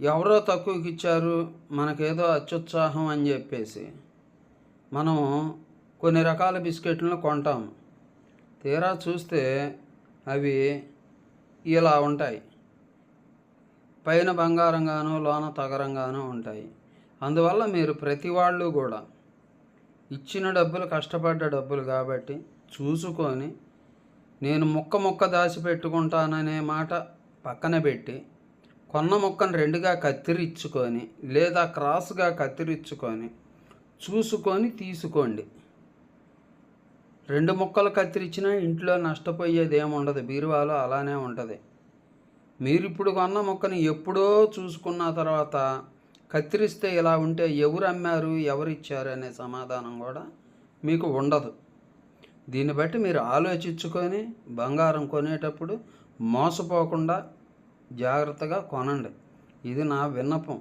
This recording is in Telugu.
ఎవరో తక్కువకి ఇచ్చారు, మనకేదో అత్యుత్సాహం అని చెప్పేసి మనం కొన్ని రకాల బిస్కెట్లను కొంటాము. తీరా చూస్తే అవి ఇలా ఉంటాయి. పైన బంగారంగాను లోన తగరంగాను ఉంటాయి. అందువల్ల మీరు ప్రతి వాళ్ళు కూడా ఇచ్చిన డబ్బులు కష్టపడ్డ డబ్బులు కాబట్టి చూసుకొని, నేను ముక్క దాచిపెట్టుకుంటాననే మాట పక్కన పెట్టి కొన్న ముక్కను రెండుగా కత్తిరించుకొని లేదా క్రాస్గా కత్తిరించుకొని చూసుకొని తీసుకోండి. 2 ముక్కలు కత్తిరించినా ఇంట్లో నష్టపోయేది ఏముండదు, బీరువాలో అలానే ఉంటుంది. మీరు ఇప్పుడు కొన్న ముక్కని ఎప్పుడో చూసుకున్న తర్వాత కత్తిరిస్తే ఇలా ఉంటే ఎవరు అమ్మారు, ఎవరు ఇచ్చారు అనే సమాధానం కూడా మీకు ఉండదు. దీన్ని బట్టి మీరు ఆలోచించుకొని బంగారం కొనేటప్పుడు మోసపోకుండా జాగ్రత్తగా కొనండి. ఇది నా విన్నపం.